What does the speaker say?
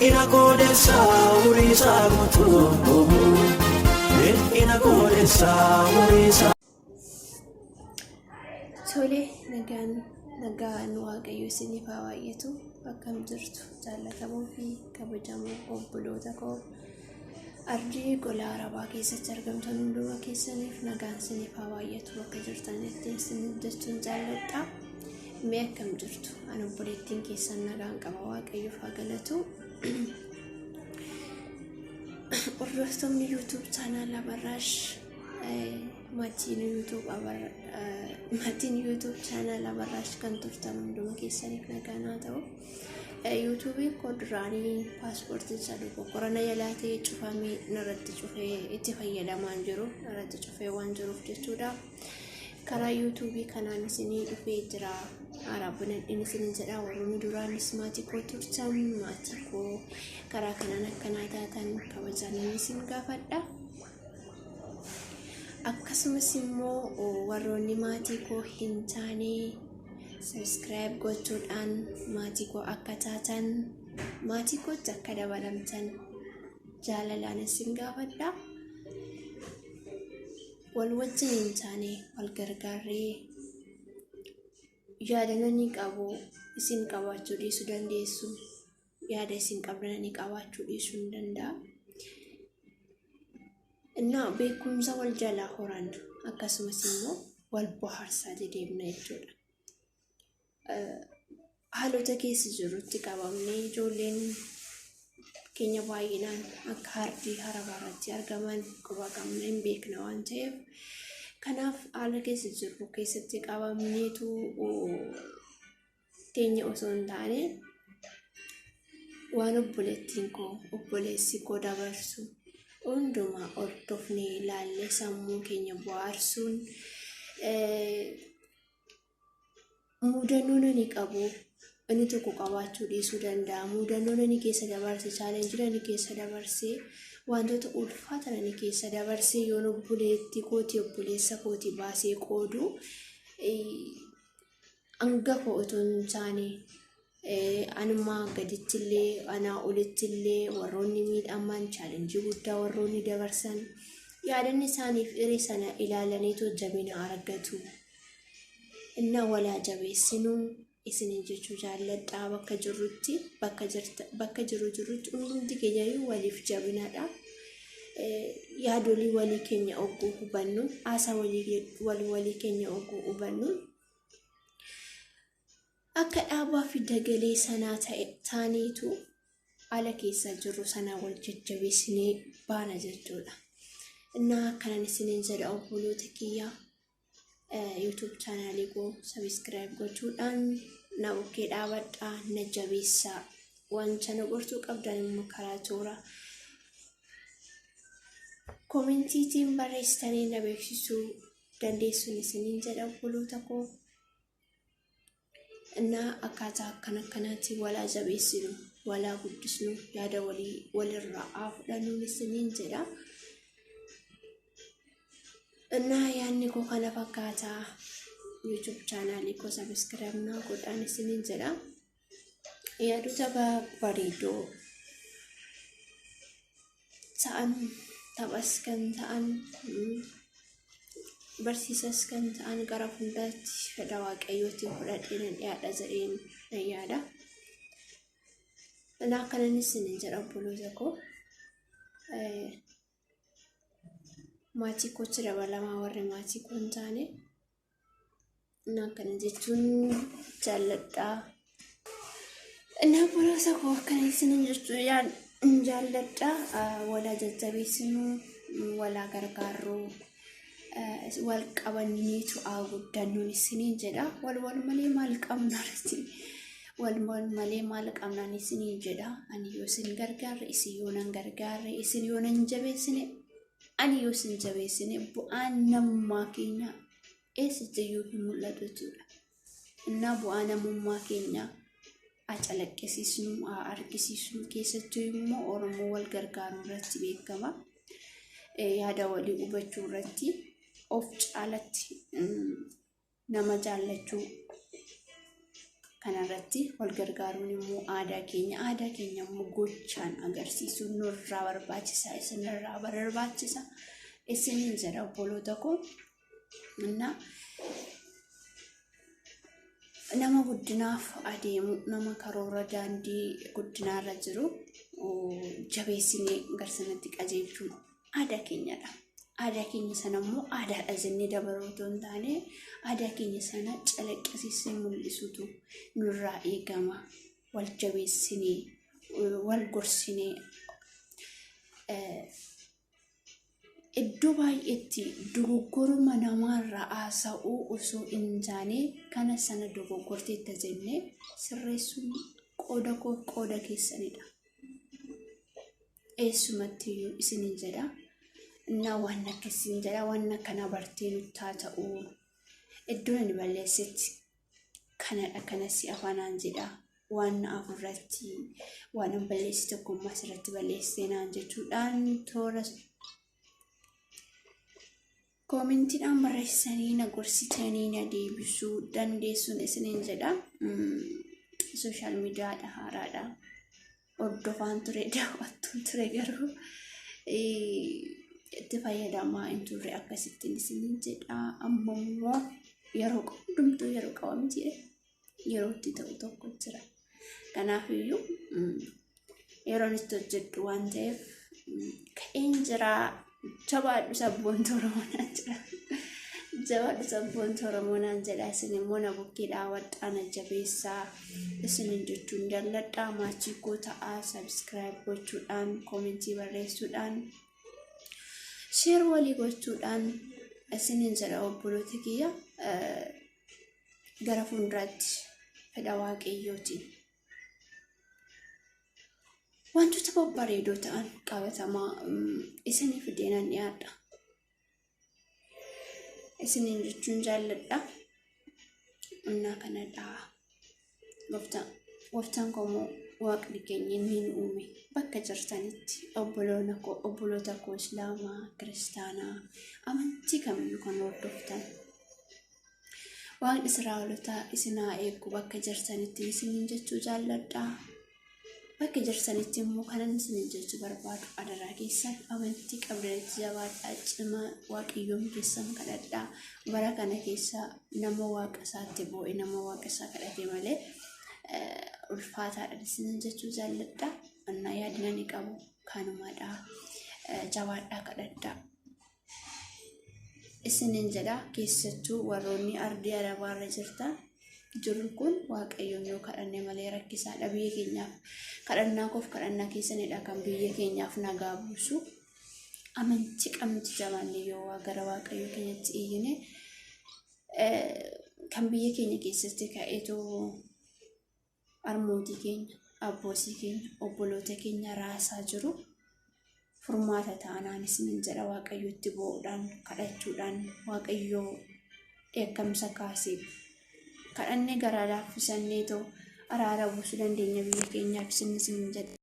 ina godessa urisa mutu ina godessa urisa Tole nagaan waaqayyo isiniif haa baay'atu akkam jirtu jaallatamoo fi kabajamoo obboloota koo ardii gola arabaa keessatti argamtan hunduma keessaniif nagaan isiniif haa baay'atu bakka jirtanitti isiniif jechuun jaalladha. Mee akkam jirtu ani obboleettiin keessan nagaan qaba waaqayyoof haa galatu. Hordoftoonni YouTube channel Abarash maatiin YouTube channel Abarash kan turtan hunduma keessaniif nagaan haa ta'u. YouTube koduraanii paaspoortii saduu qorana yalaatee cufamee narratti cufee itti fayyadamaan jiru narratti cufee waan jiruuf jechuudha. Karaa YouTube kanaan isinii dhufee jira. Arabun isin jedha warroonni duraanis maatii koo turtan maatii koo karaa kanaan akkanaa taatan kabajaan isin gaafadha. Akkasumas immoo warroonni maatii koo hin taane subscribe gochuudhaan maatii koo akka taatan maatii kootti akka dabalamtan jaalalaan isin gaafadha. Wal wajjin hin taane wal gargaarree yaadannoo qabu isin qabaachuu dhiisuu dandeessu yaada isin qabdanii qabaachuu dhiisuu hin danda'a. Innaa beekumsa wal jalaa horan akkasumas immoo wal bohaarsaa deemna jechuudha. Haalota keessa jirutti qabamnee ijoolleen keenya baay'inaan akka hardii harabaarratti argaman quba qabna hin beekna waan ta'eef kanaaf haala keessa jirru keessatti qabamneetu teenya osoo hin taane waan obboleessi koo dabarsu hundumaa hordofnee ilaallee sammuu keenya bohaarsuun mudannoo nani qabu inni tokko qabaachuu dhiisuu danda'a. Mudannoo nani keessa dabarse chaalenjii nani keessa dabarse wantoota ulfaata nani keessa dabarse yoon obboleessa kooti baasee qoodu hangafa otoo hin taane anumaa gadittillee anaa olittillee warroonni miidhaman chaalenjii guddaa warroonni dabarsan yaadanni isaaniif hiree sana ilaalaniitu jabina argatu. Inna walaa jabeessinuu isinin jechuu jaalladhaa bakka jirutti hundumti keenya waliif jabinaadha. Yaadolii walii keenya ogguu hubannu aasaa walii keenya ogguu hubannu akka dhaabaa fi dagalee sanaa taaneetu haala keessa jiru sanaa wal jajjabeessinee baana jechuudha. Innaa akkanan isinin jedha obboloota kiyyaa YouTube channel koo subscribe gochuudhaan na bukkee dhaabadhaa na jabeessaa wanta na gortuu qabdan immoo karaa toora koomentiitiin barreessitanii na beeksisuu dandeessuun isiniin jedha obboloota koo. Innaa akkaataa akkanaatti walaa jabeessinu walaa guddisnu yaada walirraa fudhannuun isiniin jedha. Innaa yaadni koo kana fakkaataa YouTube channel koo subscribe na godhaan isiniin jedha. Yaadota bareedoo ta'an taphas kan ta'an barsiisas kan ta'an gara hundaatti fedha waaqayyootiin fudhadheen dhiyaadha jedheen na yaada. Innaa akkanan isiniin jedha obboloota koo. Maatii kootti dabalamaa warri maatii koo hin taane akkana jechuun jaalladhaa. Innaa obboloota koo akkana isiniin jechuun jaalladhaa. Walaa jajjabeessinuu walaa gargaaruu wal qabanneetu haa guddannuun isiniin jedha. Wal malee maal qabnaarratti wal malee maal qabnaan isiniin jedha. Ani yoo isin gargaarre isin yoo nan gargaarre isin yoo nan jabeessine ani yoo isin jabeessine bu'aan namummaa keenya eessattiyyuu hin mul'atu jechuudha. Innaa bu'aa namummaa keenya calaqqisiisnu argisiisnu keessattuu immoo Oromoo wal gargaaruu irratti beekama. Yaada walii hubachuu irratti of caalatti nama jaallachuu kanarratti wal gargaaruun immoo aadaa keenya immoo gochaan agarsiisuun nurraa barbaachisaa isinirraa barbaachisa isiniin jedha obboloota koo. Nama guddinaaf adeemu nama karoora daandii guddinaarra jiru jabeessinee garsanatti qajeelchuun aadaa keenyadha. Aadaa keenya sana immoo aadaadha jennee dabaruu otoo hin taane aadaa keenya sana calaqqisiisee mul'isuutu nurraa eegama. Wal jabeessinee wal gorsinee iddoo baay'eetti dogoggoruma namaarraa haasa'uu osoo hin taane kana sana dogoggorteetta jennee sirreessuun qooda keessanidha. Eessumattiyyuu isiniin jedha. Waan akkasiin jedha waan akkana bartee nutti haa ta'uu iddoon ani balleessetti kanadha kanasi afaanaan jedha waan afurratti waan an balleessi tokkummaa asirratti balleessee naan jechuudhaan toora koomentiidhaan barreessanii na gorsitanii na deebisuu dandeessuun isiniin jedha. Sooshaal miidiyaadha haaraadha hordofaan ture daawwattuun ture garuu itti fayyadamaa hin turre akkasittiin isiniin jedha. Amma immoo yeroo qundumtuu yeroo qabamti yeroo itti ta'u tokko jira. Kanaafiyyuu yeroon itti hojjedhu waan ta'eef ka'een jira. Jabaadhu sabboontuu Oromoonaan jedha. Jabaadhu sabboontuu Oromoonaan jedha. Isin immoo na bukkee dhaawwadhaa na jabeessaa isiniin jechuun jaalladhaa. Maachii koo ta'aa sabskiraayib gochuudhaan koomentii barreessuudhaan sheer walii gochuudhaan isiniin jedha obboloota kiyya. Gara fuulduraatti fedha waaqayyootiin wantoota babbareedoo ta'an qabatamaa isiniif fideenan dhiyaadha. Isiniin jechuun jaalladha. Innaa kanadha. Gooftaan koo waaqni keenya inni nu uume bakka jirtanitti obboloota koo Islaamaa, Kiristaanaa, amantii kamiyyuu kan hordoftan waaqni Israa'elotaa isin haa eegu bakka jirtanitti isiniin jechuu jaalladha. Bakka jirtanitti immoo kanan isiniin jechuu barbaadu adaraa keessan amantii qabdanitti jabaadhaa cimaa waaqayyoon keessan kadhadhaa. Bara kana keessa nama waaqa isaatti boo'e nama waaqa isaa kadhate malee ulfaataadhaan isiniin jechuu jaalladha. Annaa yaadna ni qabu kanumaadhaa jabaadhaa kadhadhaa isiniin jedha. Keessattuu warroonni ardii arabaarra jirtan jiru kun waaqayyoon yoo kadhanne malee rakkisaadha biyya keenyaaf. Kadhannaa koof kadhannaa keessanidha kan biyya keenyaaf nagaa buusu. Amantii qabnutti jabaanne yoo gara waaqayyoo keenyatti iyyine kan biyya keenya keessatti ka'eetoo harmootii keenya, abbootii keenya, obboloota keenya raasaa jiru furmaata ta'anaan isiniin jedha. Waaqayyootti boo'uudhaan kadhachuudhaan waaqayyoo dheekkamsa kaasee kadhannee garaa laaffisanneetoo araara buusuu dandeenya biyya keenyaaf isiniin jedha.